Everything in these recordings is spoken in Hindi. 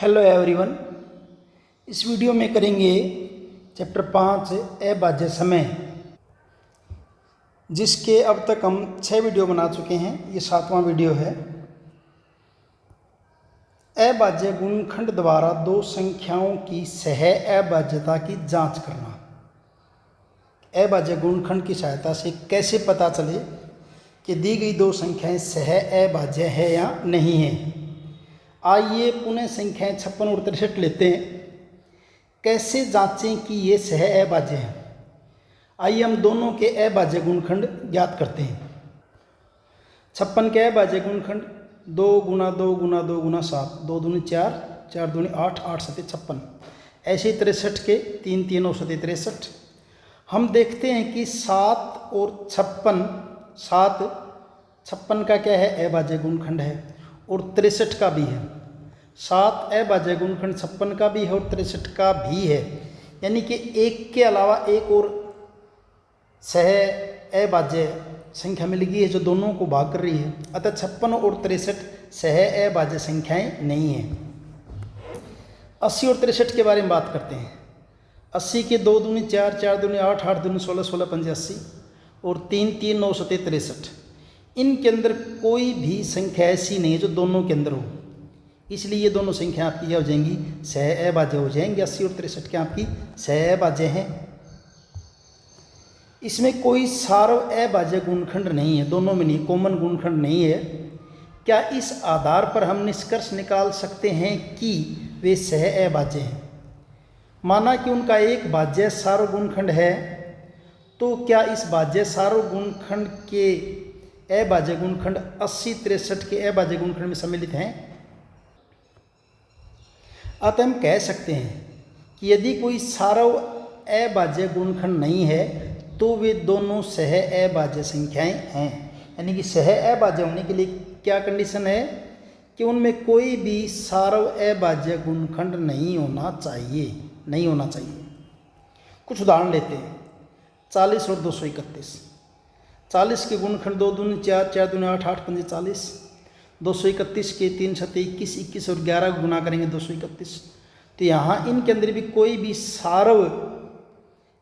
Hello everyone. इस वीडियो में करेंगे चैप्टर 5 अभाज्य समय, जिसके अब तक हम 6 वीडियो बना चुके हैं। ये 7वां वीडियो है। अभाज्य गुणनखंड द्वारा दो संख्याओं की सह अभाज्यता की जांच करना। अभाज्य गुणनखंड की सहायता से कैसे पता चले कि दी गई दो संख्याएं सह अभाज्य है या नहीं है। आइए पुनः संख्याएं 56 और 63 लेते हैं। कैसे जांचें कि ये सह अभाज्य हैं। आइए हम दोनों के अभाज्य गुणनखंड ज्ञात करते हैं। 56 के अभाज्य गुणनखंड 2 गुना 2 गुना 2 गुना 7, 2 दूनी 4, 4 दूनी 8, 8 सते 56। ऐसे ही 63 के 3 3 9 सते 63। हम देखते हैं कि 7 और 56, 7 56 का क्या है, अभाज्य गुणनखंड है और 63 का भी है। 7 अभाज्य गुणनखंड 56 का भी है और 63 का भी है। यानी कि एक के अलावा एक और सह अभाज्य संख्या मिल गई है जो दोनों को भाग कर रही है। अतः 56 और 63 सह अभाज्य संख्याएं नहीं हैं। 80 और 63 के बारे में बात करते हैं। 80 के 2 दूनी 4, 4 दूनी 8, 8 दूनी 16, 16 पंजे 80 और 3 3 9 सते 63। इनके अंदर कोई भी संख्या ऐसी नहीं है जो दोनों के अंदर हो, इसलिए ये दोनों संख्या आपकी क्या हो जाएंगी, सह अभाज्य हो जाएंगी। 80 और 63 के आपकी सह अभाज्य हैं। इसमें कोई सार्व अभाज्य गुणनखंड नहीं है, दोनों में नहीं, कॉमन गुणनखंड नहीं है। क्या इस आधार पर हम निष्कर्ष निकाल सकते हैं कि वे सह अभाज्य हैं। माना कि उनका एक भाज्य सार्व गुणनखंड है, तो क्या इस भाज्य सार्व गुणनखंड के अभाज्य गुणनखंड 80 63 के अभाज्य गुणनखंड में सम्मिलित हैं। अतः हम कह सकते हैं कि यदि कोई सार्व अभाज्य गुणनखंड नहीं है तो वे दोनों सह अभाज्य संख्याएं हैं। यानी कि सह अभाज्य होने के लिए क्या कंडीशन है कि उनमें कोई भी सार्व अभाज्य गुणनखंड नहीं होना चाहिए, नहीं होना चाहिए। कुछ उदाहरण लेते हैं। 40 और 231। 40 के गुणनखंड 2 दूनी 4, 4 दूनी 8, 8 पंजे 40। 231 के 3 सते 21, 21 और 11 को गुना करेंगे 231। तो यहाँ इनके अंदर भी कोई भी सार्व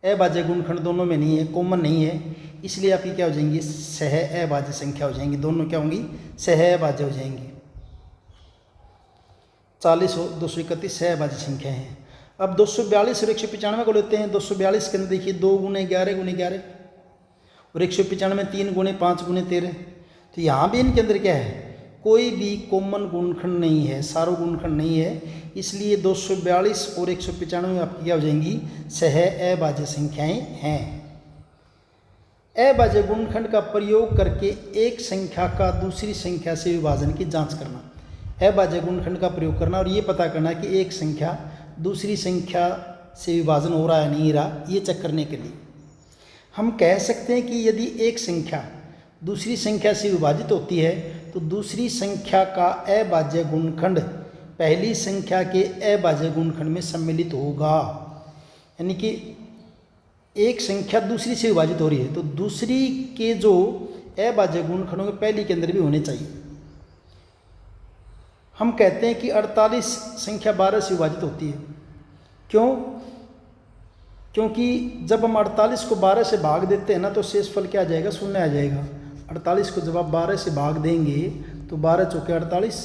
अभाज्य गुणनखंड दोनों में नहीं है, कॉमन नहीं है, इसलिए आपकी क्या हो जाएंगी, सह अभाज्य संख्या हो जाएंगी। दोनों क्या होंगी, सह अभाज्य हो जाएंगी। 40 और 231 सह अभाज्य संख्या हैं। अब 242 और 195 को लेते हैं। 242 के अंदर देखिए 2 गुणे 11 गुणे 11 और 195 3 गुणे 5 गुणे 13। तो यहाँ भी इनके अंदर क्या है, कोई भी कॉमन गुणनखंड नहीं है, सार्व गुणनखंड नहीं है, इसलिए 242 और 195 आपकी क्या हो जाएंगी, सह अभाज्य संख्याएं हैं। अभाज्य गुणनखंड का प्रयोग करके एक संख्या का दूसरी संख्या से विभाजन की जांच करना। अभाज्य गुणनखंड का प्रयोग करना और ये पता करना कि एक संख्या दूसरी संख्या से विभाजन हो रहा है नहीं रहा, ये चेक करने के लिए हम कह सकते हैं कि यदि एक संख्या दूसरी संख्या से विभाजित होती है तो दूसरी संख्या का अभाज्य गुणनखंड पहली संख्या के अभाज्य गुणनखंड में सम्मिलित होगा। यानी कि एक संख्या दूसरी से विभाजित हो रही है तो दूसरी के जो अभाज्य गुणनखंड होंगे पहली के अंदर भी होने चाहिए। हम कहते हैं कि 48 संख्या 12 से विभाजित होती है। क्यों? क्योंकि जब हम 48 को 12 से भाग देते हैं ना तो शेषफल क्या आ जाएगा, शून्य आ जाएगा। 48 को जब आप 12 से भाग देंगे तो 12 चौके 48,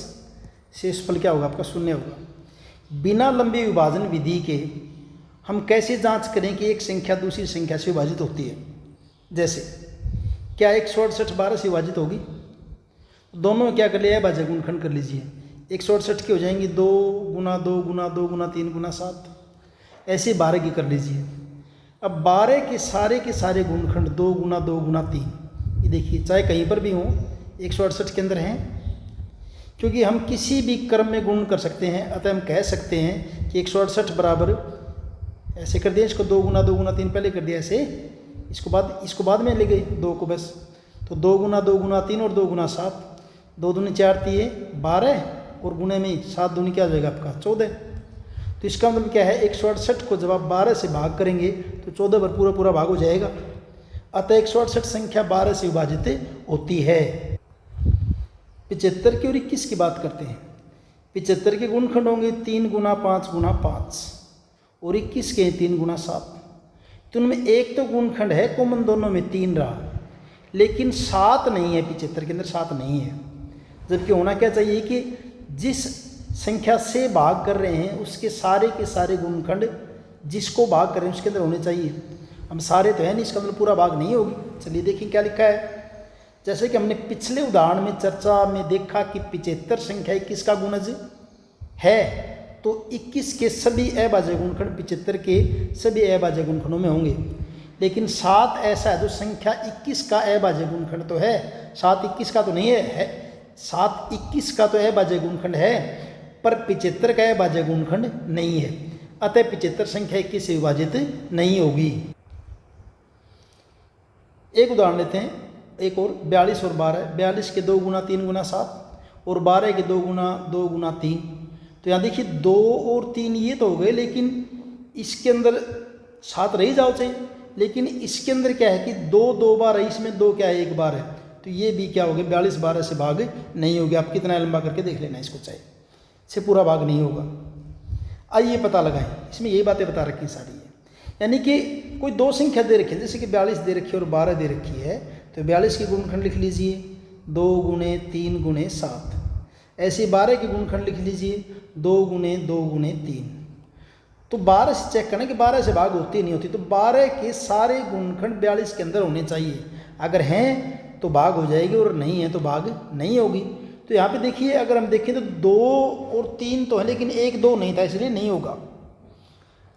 शेषफल क्या होगा आपका, शून्य होगा। बिना लंबी विभाजन विधि के हम कैसे जांच करें कि एक संख्या दूसरी संख्या से विभाजित होती है। जैसे क्या 168 12 से विभाजित होगी, दोनों क्या कर लिया, अभाज्य गुणनखंड कर लीजिए। 168 की हो जाएंगी 2 गुना 2 गुना 2 गुना 3 गुना 7, ऐसे 12 की कर लीजिए। अब 12 के सारे गुणनखंड 2 गुना 2 गुना 3, ये देखिए चाहे कहीं पर भी हों 168 के अंदर हैं, क्योंकि हम किसी भी क्रम में गुण कर सकते हैं। अतः हम कह सकते हैं कि 168 बराबर, ऐसे कर दिया, इसको 2 गुना 2 गुना 3 पहले कर दिया, ऐसे इसको बाद में ले गए 2 को बस। तो 2 गुना 2 गुना 3 और 2 गुना 7, 2 दूनी 4 3 12 और गुणे में 7 दूनी क्या हो जाएगा आपका 14। तो इसका मतलब क्या है, 168 को जब आप 12 से भाग करेंगे तो 14 पर पूरा भाग हो जाएगा। अतः 168 संख्या 12 से विभाजित होती है। 75 की और 21 की बात करते हैं। 75 के गुणखंड होंगे 3 गुना 5 गुना 5 और 21 के 3 गुना 7। तो उनमें एक तो गुणखंड है कॉमन, दोनों में 3 रहा, लेकिन 7 नहीं है। 75 के अंदर 7 नहीं है। जबकि होना क्या चाहिए कि जिस संख्या से भाग कर रहे हैं उसके सारे के सारे गुणखंड जिसको भाग कर रहे हैं उसके अंदर होने चाहिए। हम सारे तो है नहीं, इसका मतलब पूरा भाग नहीं होगी। चलिए देखिए क्या लिखा है। जैसे कि हमने पिछले उदाहरण में चर्चा में देखा कि 75 संख्या 21 का गुणज है, तो 21 के सभी अभाज्य गुणखंड 75 के सभी अभाज्य गुणखंडों में होंगे। लेकिन 7 ऐसा है जो संख्या 21 का अभाज्य गुणखंड तो है, 7 21 का तो नहीं है, 7 21 का तो अभाज्य गुणखंड है, पर 75 का अभाज्य गुणखंड नहीं है। अतः 75 संख्या 21 से विभाजित नहीं होगी। एक उदाहरण लेते हैं, एक और 42 और 12। 42 के 2 गुना 3 गुना 7 और 12 के 2 गुना 3। तो यहाँ देखिए 2 और 3 ये तो हो गए, लेकिन इसके अंदर 7 रह जाओ चाहिए, लेकिन इसके अंदर क्या है कि 2 2 बार है, इसमें 2 क्या है 1 बार है, तो ये भी क्या हो गया 42 12 से भाग नहीं होगा। आप कितना लंबा करके देख लेना इसको, चाहिए से पूरा भाग नहीं होगा। आइए पता लगाएं, इसमें यही बातें बता रखी सारी है। यानी कि कोई दो संख्या दे रखी है, जैसे कि 42 दे रखी है और 12 दे रखी है, तो 42 के गुणखंड लिख लीजिए 2 गुणे 3 गुणे 7। ऐसे 12 के गुणखंड लिख लीजिए 2 गुणे 2 गुणे 3। तो 12 से चेक करना कि 12 से भाग होती नहीं होती, तो 12 के सारे गुणखंड 42 के अंदर होने चाहिए। अगर हैं तो भाग हो जाएगी और नहीं है तो भाग नहीं होगी। तो यहाँ पे देखिए, अगर हम देखें तो 2 और 3 तो है, लेकिन 1 2 नहीं था, इसलिए नहीं होगा।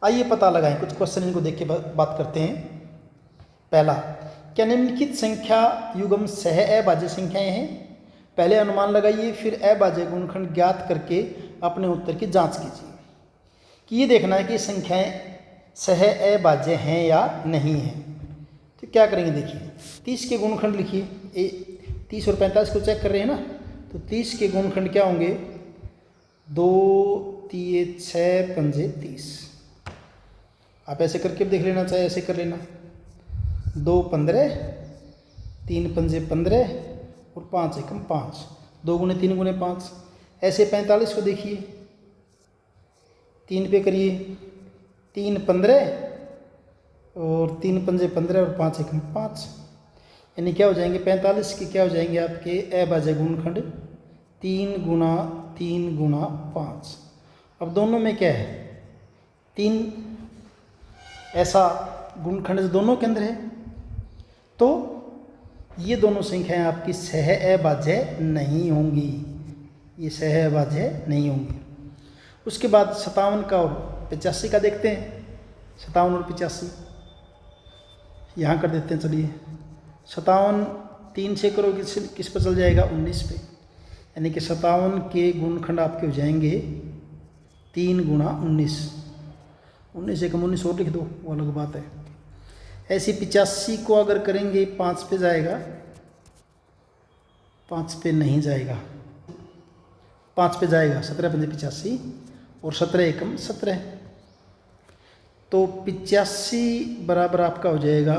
आइए पता लगाएं, कुछ क्वेश्चन इनको देख के बात करते हैं। पहला, क्या निम्नलिखित संख्या युग्म सह अभाज्य संख्याएं हैं? पहले अनुमान लगाइए, फिर अभाज्य गुणखंड ज्ञात करके अपने उत्तर की जांच कीजिए। कि ये देखना है कि संख्याएं सह अभाज्य हैं या नहीं हैं। तो क्या करेंगे, देखिए 30 के गुणखंड लिखिए। 30 और 45 को चेक कर रहे हैं ना, तो 30 के गुणखंड क्या होंगे 2 3 6 5 30। आप ऐसे करके देख लेना, चाहे ऐसे कर लेना। 2 15 3 5 15 और 5 एकम 5, 2 गुणे 3 गुणे 5। ऐसे 45 को देखिए, 3 पे करिए, 3 15 और 3 5 15 और 5 एकम 5, यानी क्या हो जाएंगे 45 के क्या हो जाएंगे आपके अभाज्य गुणखंड 3 गुना 3 गुना 5। अब दोनों में क्या है 3 ऐसा गुणखंड दोनों के अंदर है, तो ये दोनों संख्याएं आपकी सह अभाज्य नहीं होंगी, ये सह अभाज्य नहीं होंगी। उसके बाद 57 का और 85 का देखते हैं। 57 और 85 यहाँ कर देते हैं। चलिए 57 3 से करो किस पर चल जाएगा 19 पे, यानी कि 57 के गुणखंड आपके हो जाएंगे 3 गुना 19। 19 एकम 19 और लिख दो, वो अलग बात है। ऐसी 85 को अगर करेंगे 5 पे जाएगा, 5 पे नहीं जाएगा, 5 पे जाएगा 17 पंजे 85 और 17 एकम 17। तो 85 बराबर आपका हो जाएगा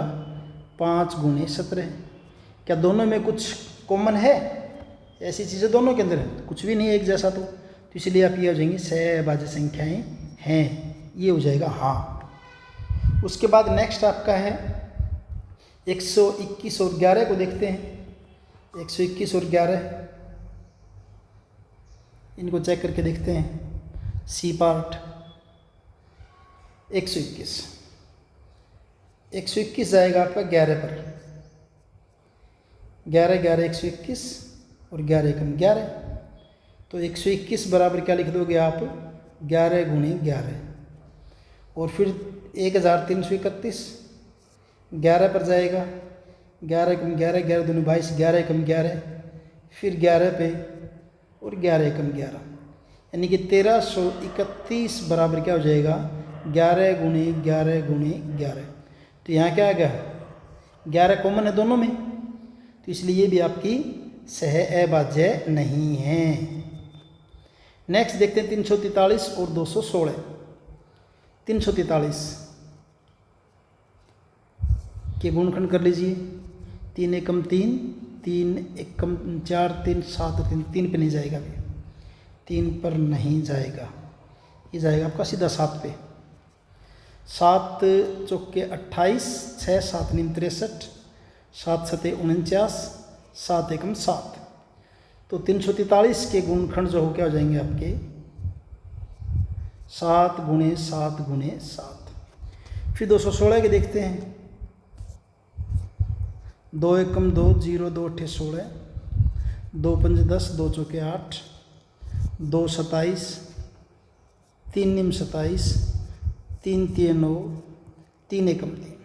5 गुणे 17। क्या दोनों में कुछ कॉमन है? ऐसी चीज़ें दोनों के अंदर है, कुछ भी नहीं है एक जैसा, तो इसलिए आप ये हो जाएंगे सह अभाज्य संख्याएं हैं, ये हो जाएगा हाँ। उसके बाद नेक्स्ट आपका है 121 और 11 को देखते हैं। 121 और 11 इनको चेक करके देखते हैं। सी पार्ट 121 जाएगा आपका 11 पर, 11 11 121 और 11 एकम 11। तो 121 बराबर क्या लिख दोगे आप 11 गुणे 11 और फिर 1331 11 पर जाएगा, 11 एकम 11 11 दूनी 22 11 एकम 11, फिर 11 पे और 11 एकम 11, यानी कि 1331 बराबर क्या हो जाएगा 11 गुणे 11 गुणे 11। तो यहाँ क्या आ गया 11 कॉमन है दोनों में, तो इसलिए ये भी आपकी सह अभाज्य नहीं है। नेक्स्ट देखते हैं 343 और 216। 343 के गुणखंड कर लीजिए। 3 एकम 3 3 एकम 4 3 7 3 3 पे नहीं जाएगा अभी। 3 पर नहीं जाएगा, ये जाएगा आपका सीधा 7 पे। 7 चौके 28, 6 7 नीम 63, 7 सते 49, 7 एकम 7। तो 343 के गुणनखंड जो हो क्या हो जाएंगे आपके 7 गुणे 7 गुणे 7। फिर 216 के देखते हैं। 2 एकम 2, 0 2 अट्ठे 16, 2 पंज 10, 2 चौके 8, 2 27, 3 नीम 27, 3 3 9, 3 एकम 3।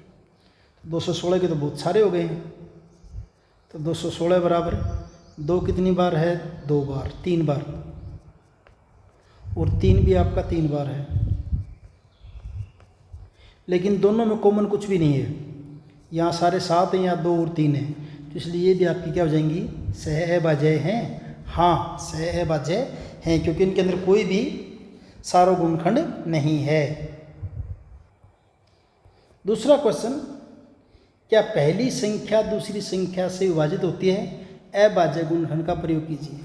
216 के तो बहुत सारे हो गए हैं। तो 216 बराबर 2 कितनी बार है, 2 बार, 3 बार, और 3 भी आपका 3 बार है। लेकिन दोनों में कॉमन कुछ भी नहीं है, यहाँ सारे 7 हैं, यहाँ 2 और 3 है, तो इसलिए ये भी आपकी क्या हो जाएंगी, सहअभाज्य हैं। हाँ, सहअभाज्य हैं, क्योंकि इनके अंदर कोई भी सारो गुणनखंड नहीं है। दूसरा क्वेश्चन, क्या पहली संख्या दूसरी संख्या से विभाजित होती है? अभाज्य गुणनखंड का प्रयोग कीजिए।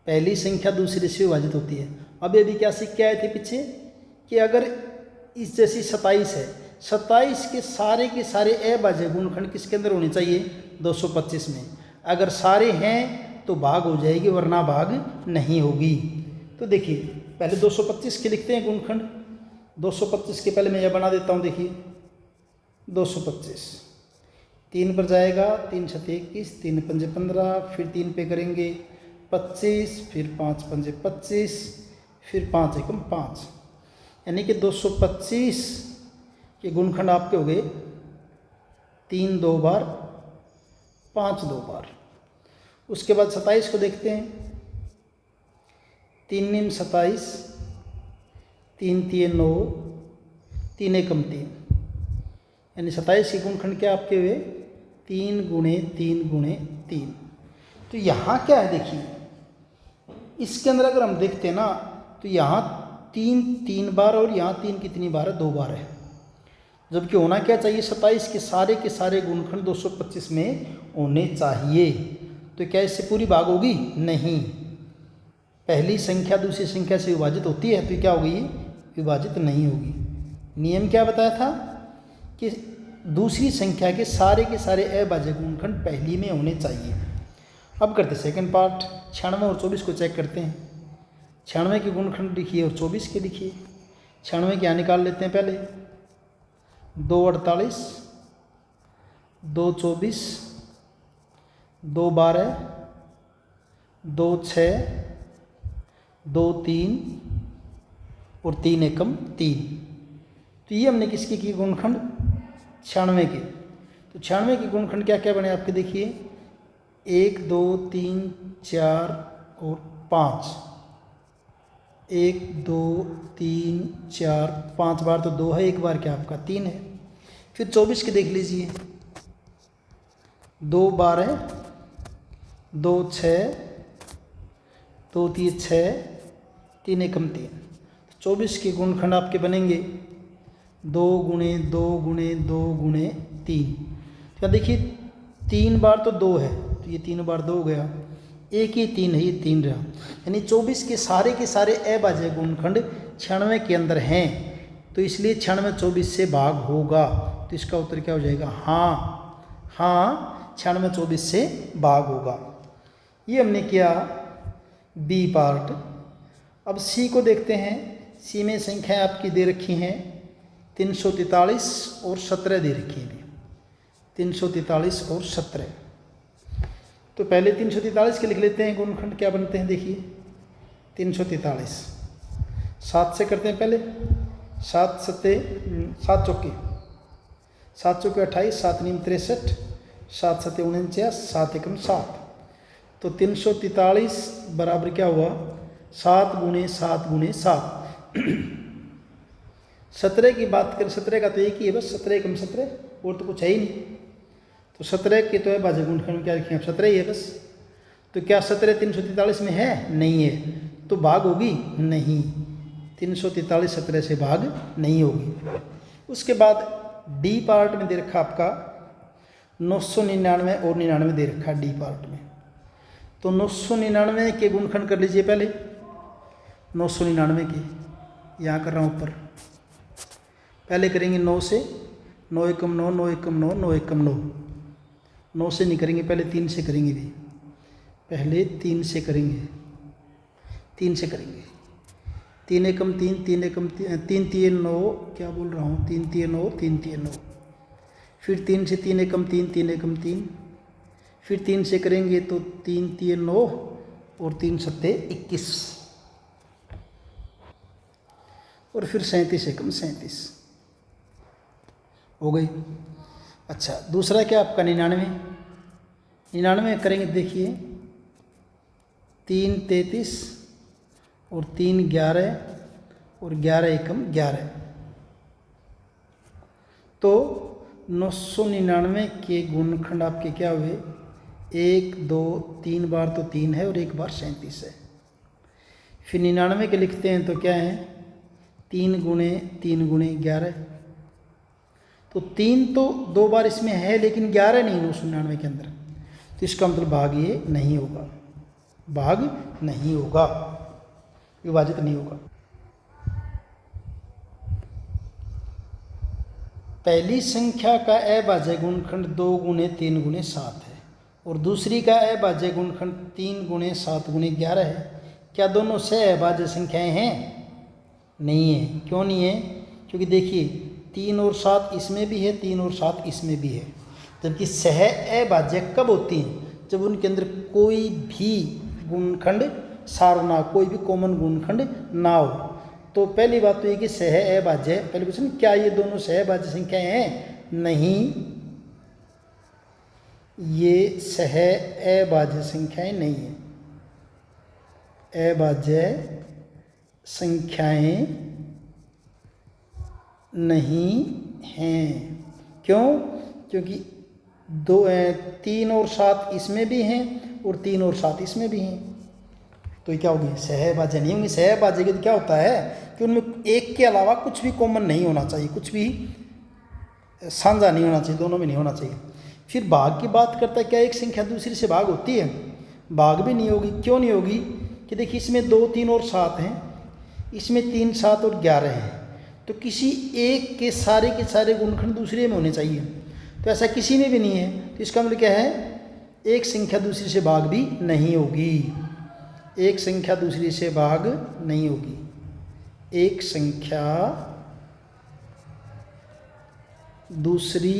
पहली संख्या दूसरे से विभाजित होती है। अब ये भी क्या सीख के आए थे पीछे कि अगर इस जैसी 27 है, 27 के सारे अभाज्य गुणनखंड किसके अंदर होने चाहिए, 225 में। अगर सारे हैं तो भाग हो जाएगी, वरना भाग नहीं होगी। तो देखिए पहले 225 के लिखते हैं गुणनखंड। 225 के पहले मैं यह बना देता हूँ। देखिए 225 3 पर जाएगा, 3 छठे 21, 3 पंजे 15, फिर 3 पे करेंगे 25, फिर 5 पंजे 25, फिर 5 एकम 5, यानी कि 225 के गुणनखंड आपके हो गए 3 2 बार, 5 2 बार। उसके बाद 27 को देखते हैं। 3 नीम 27, 3 3 9, 3 एकम 3, यानी 27 के गुणनखंड क्या आपके हुए, 3 गुणे 3 गुणे 3। तो यहाँ क्या है देखिए, इसके अंदर अगर हम देखते हैं ना, तो यहाँ 3 3 बार और यहाँ 3 कितनी बार है, 2 बार है। जबकि होना क्या चाहिए, 27 के सारे गुणनखंड 225 में होने चाहिए। तो क्या इससे पूरी भाग होगी? नहीं। पहली संख्या दूसरी संख्या से विभाजित होती है, तो क्या होगी, विभाजित नहीं होगी। नियम क्या बताया था कि दूसरी संख्या के सारे अभाज्य गुणनखंड पहली में होने चाहिए। अब करते सेकंड पार्ट। 96 और 24 को चेक करते हैं। 96 के गुणनखंड लिखिए और 24 के लिखिए। 96 के यहाँ निकाल लेते हैं पहले। 2 48, 2 24, 2 12, 2 6, 2 3 और 3 एकम 3। तो ये हमने किसके किए गुणनखंड, 96 के। तो 96 के गुणनखंड क्या क्या बने आपके, देखिए 1 2 3 4 और 5। 1 2 3 4 5 बार तो 2 है, एक बार क्या आपका 3 है। फिर 24 के देख लीजिए। 2 12, 2 6, 2 3 6, 3 एकम 3। 24 के गुणनखंड आपके बनेंगे 2 गुणे 2 गुणे 2 गुणे 3। क्या देखिए 3 बार तो 2 है, तो ये 3 बार 2 हो गया, एक ही 3 है, ये 3 रहा। यानी 24 के सारे अभाज्य गुणनखंड 96 के अंदर हैं, तो इसलिए 96 24 से भाग होगा। तो इसका उत्तर क्या हो जाएगा, हाँ 96 24 से भाग होगा। ये हमने किया बी पार्ट। अब सी को देखते हैं। सी में संख्याएं आपकी दे रखी हैं 343 और 17 दे रखी है। 343 और 17। तो पहले 343 के लिख लेते हैं गुणनखंड क्या बनते हैं, देखिए 343 7 से करते हैं पहले। 7 सते 7 चौके 28, 7 नीम 63, 7 सते 49, 7 एकम 7। तो 343 बराबर क्या हुआ, 7 गुणे 7 गुणे 7। 17 की बात करें, 17 का तो एक ही है बस, 17 एकम 17, और तो कुछ है ही नहीं। तो 17 के तो है भाज्य गुणनखंड क्या रखें, अब 17 ही है बस। तो क्या 17 343 में है, नहीं है, तो भाग होगी नहीं। 343 17 से भाग नहीं होगी। उसके बाद डी पार्ट में दे रखा आपका 999 और 99 दे रखा डी पार्ट में। तो 999 के गुणनखंड कर लीजिए पहले। 999 के, यहाँ कर रहा हूँ ऊपर। पहले करेंगे 9 से, 9 एकम 9, 9 एकम 9, 9 एकम 9। 9 से नहीं करेंगे, पहले 3 से करेंगे भी, पहले 3 से करेंगे, 3 से करेंगे। 3 एकम 3, 3 एकम 3 3 9, क्या बोल रहा हूँ, 3 3 9, 3 3 9। फिर 3 से 3 एकम 3, 3 एकम 3, फिर 3 से करेंगे तो 3 3 9 और 3 सत्ते 21, और फिर 37 एकम 37 हो गई। अच्छा, दूसरा क्या आपका 99। 99 करेंगे, देखिए 3 33 और 3 11 और 11 एकम 11। तो 999 के गुणनखंड आपके क्या हुए, 1 2 3 बार तो 3 है और 1 बार 37 है। फिर 99 के लिखते हैं तो क्या है, 3 गुणे 3 गुणे 11। तो 3 तो 2 बार इसमें है लेकिन 11 नहीं 999 के अंदर, तो इसका मतलब भाग ये नहीं होगा, भाग नहीं होगा, विभाजित नहीं होगा। पहली संख्या का अभाज्य गुणनखंड 2 गुणे 3 गुणे 7 है और दूसरी का अभाज्य गुणनखंड 3 गुणे 7 गुणे 11 है। क्या दोनों सहअभाज्य संख्याएं हैं? नहीं है। क्यों नहीं है? क्योंकि देखिए 3 और 7 इसमें भी है, 3 और 7 इसमें भी है। जबकि सहअभाज्य कब होती हैं? जब उनके अंदर कोई भी गुणनखंड सार ना, कोई भी कॉमन गुणनखंड ना हो। तो पहली बात तो ये कि सहअभाज्य, पहले क्वेश्चन, क्या ये दोनों सहअभाज्य संख्याएं हैं? नहीं, ये सहअभाज्य संख्याएं नहीं है। अभाज्य संख्याएं नहीं हैं। क्यों? क्योंकि 3 और 7 इसमें भी हैं और 3 और 7 इसमें भी हैं, तो ये क्या होगी? सहअभाज्य नहीं होंगी। सहअभाज्य के क्या होता है कि उनमें एक के अलावा कुछ भी कॉमन नहीं होना चाहिए, कुछ भी साझा नहीं होना चाहिए, दोनों में नहीं होना चाहिए। फिर भाग की बात करता है, क्या एक संख्या दूसरी से भाग होती है? भाग भी नहीं होगी। क्यों नहीं होगी? कि देखिए इसमें 2 3 और 7 हैं, इसमें 3 7 और 11 हैं, तो किसी एक के सारे गुणनखंड दूसरे में होने चाहिए, तो ऐसा किसी में भी नहीं है। तो इसका मतलब क्या है? एक संख्या दूसरी से भाग भी नहीं होगी, एक संख्या दूसरी से भाग नहीं होगी, एक संख्या दूसरी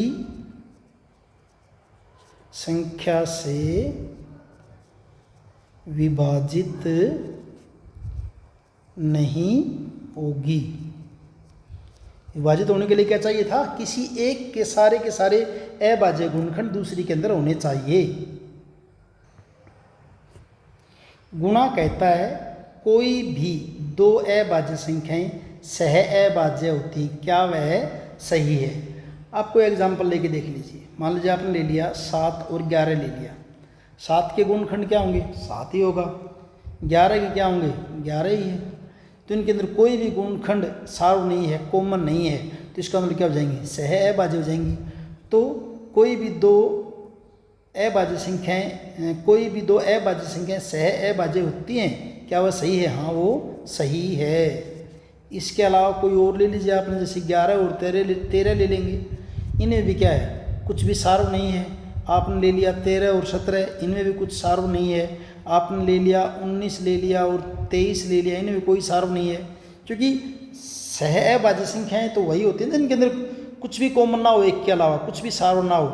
संख्या से विभाजित नहीं होगी। विभाजित होने के लिए क्या चाहिए था? किसी एक के सारे अभाज्य गुणनखंड दूसरी के अंदर होने चाहिए। गुणा कहता है कोई भी 2 अभाज्य संख्याएं सहअभाज्य होती, क्या वह सही है? आपको एग्जाम्पल लेके देख लीजिए। मान लीजिए आपने ले लिया 7 और 11 ले लिया। 7 के गुणनखंड क्या होंगे? 7 ही होगा। 11 के क्या होंगे? 11 ही है। तो इनके अंदर कोई भी गुणनखंड सार नहीं है, कॉमन नहीं है, तो इसका मतलब क्या हो जाएंगे? सहअभाज्य हो जाएंगी। तो कोई भी 2 अभाज्य संख्याएं सहअभाज्य होती हैं, क्या वह सही है? हाँ, वो सही है। इसके अलावा कोई और ले लीजिए आपने, जैसे 11 और 13 ले लेंगे, इनमें भी क्या है? कुछ भी सार्व नहीं है। आपने ले लिया 13 और 17, इनमें भी कुछ सार्व नहीं है। आपने ले लिया 19 ले लिया और 23 ले लिया, इनमें भी कोई सार्व नहीं है। क्योंकि सहअभाज्य संख्याएं तो वही होती हैं जिनके अंदर कुछ भी कॉमन ना हो, एक के अलावा कुछ भी सार्व ना हो।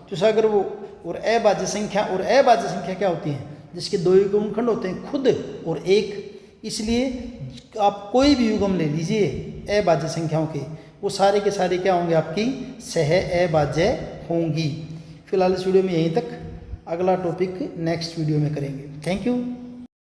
तो अगर वो और अभाज्य संख्या क्या होती हैं? जिसके 2 ही गुणनखंड होते हैं, खुद और एक। इसलिए आप कोई भी युग्म ले लीजिए अभाज्य संख्याओं के, वो सारे के सारे क्या होंगे? आपकी सहअभाज्य होंगी। फिलहाल इस वीडियो में यहीं तक, अगला टॉपिक नेक्स्ट वीडियो में करेंगे। Thank you.